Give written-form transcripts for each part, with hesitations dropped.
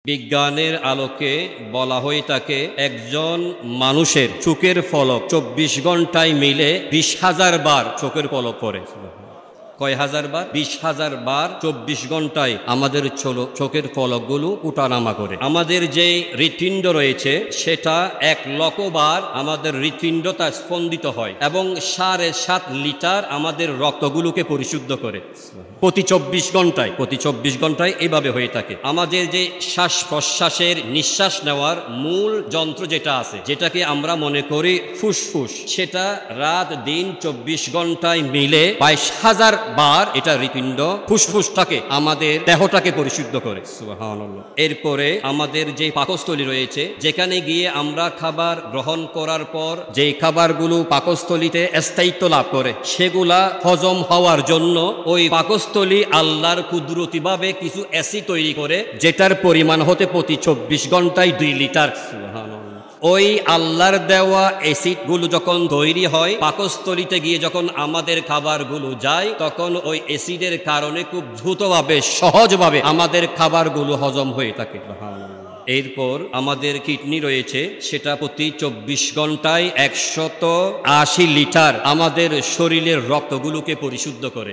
বিজ্ঞানের আলোকে বলা হয়ে থাকে একজন মানুষের চোখের পলক ২৪ ঘন্টায় মিলে ২০,০০০ বার চোখের পলক পড়ে। কয় হাজার বার? ২০,০০০ বার ২৪ ঘন্টায় আমাদের চোখের পলকগুলো উঠানামা করে। আমাদের যে হৃৎপিণ্ড রয়েছে সেটা ১,০০,০০০ বার আমাদের হৃৎপিণ্ডটা স্পন্দিত হয় এবং ৭.৫ লিটার আমাদের রক্তগুলোকে পরিশুদ্ধ করে প্রতি ২৪ ঘন্টায় এভাবে হয়ে থাকে। আমাদের যে শ্বাস প্রশ্বাসের নিঃশ্বাস নেওয়ার মূল যন্ত্র যেটা আছে, যেটাকে আমরা মনে করি ফুসফুস, সেটা রাত দিন ২৪ ঘন্টায় মিলে ২২,০০০ বার এটা হৃৎপিণ্ড ফুসফুসটাকে আমাদের দেহটাকে পরিশুদ্ধ করে। সুবহানাল্লাহ। এরপরে আমাদের যে পাকস্থলী রয়েছে, যেখানে গিয়ে আমরা খাবার গ্রহণ করার পর যে খাবারগুলো পাকস্থলীতে স্থায়িত্ব লাভ করে সেগুলা হজম হওয়ার জন্য ওই পাকস্থলী আল্লাহর কুদরতিভাবে কিছু অ্যাসিড তৈরি করে, যেটার পরিমাণ হতে প্রতি ২৪ ঘন্টায় ২ লিটার। সুবহানাল্লাহ। ওই আল্লাহর দেওয়া অ্যাসিডগুলো যখন তৈরি হয় পাকস্থলীতে গিয়ে যখন আমাদের খাবারগুলো যায়, তখন ওই অ্যাসিডের কারণে খুব দ্রুতভাবে সহজভাবে আমাদের খাবারগুলো হজম হয়ে থাকে। এরপর আমাদের কিডনি রয়েছে, সেটা প্রতি ২৪ ঘন্টায় ১৮০ লিটার আমাদের শরীরের রক্তগুলোকে পরিশুদ্ধ করে।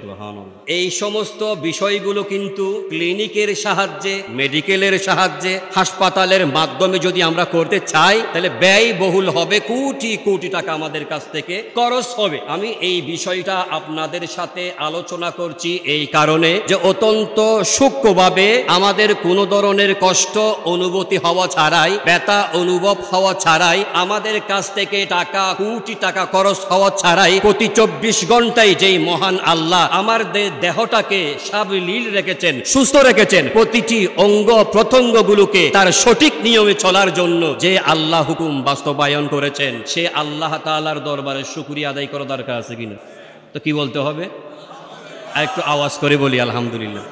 এই সমস্ত বিষয়গুলো কিন্তু ক্লিনিকের সাহায্যে, মেডিকেলের সাহায্যে, হাসপাতালের মাধ্যমে যদি আমরা করতে চাই তাহলে ব্যয়বহুল হবে, কোটি কোটি টাকা আমাদের কাছ থেকে খরচ হবে। আমি এই বিষয়টা আপনাদের সাথে আলোচনা করছি এই কারণে যে অত্যন্ত সূক্ষ্মভাবে আমাদের কোনো ধরনের কষ্ট অনুভূতি হওয়া ছাড়াই, ব্যথা অনুভব হওয়া ছাড়াই, আমাদের কাছ থেকে টাকা কোটি টাকা খরচ হওয়া ছাড়াই প্রতি ২৪ ঘন্টায় যেই মহান আল্লাহ আমার দেহটাকে সাবলীল রেখেছেন, সুস্থ রেখেছেন, প্রতিটি অঙ্গ প্রত্যঙ্গগুলোকে তার সঠিক নিয়মে চলার জন্য যে আল্লাহ হুকুম বাস্তবায়ন করেছেন, সে আল্লাহ তাআলার দরবারে শুকরিয়া আদায় করা দরকার আছে কিনা? তো কি বলতে হবে? একটু আওয়াজ করে বলি আলহামদুলিল্লাহ।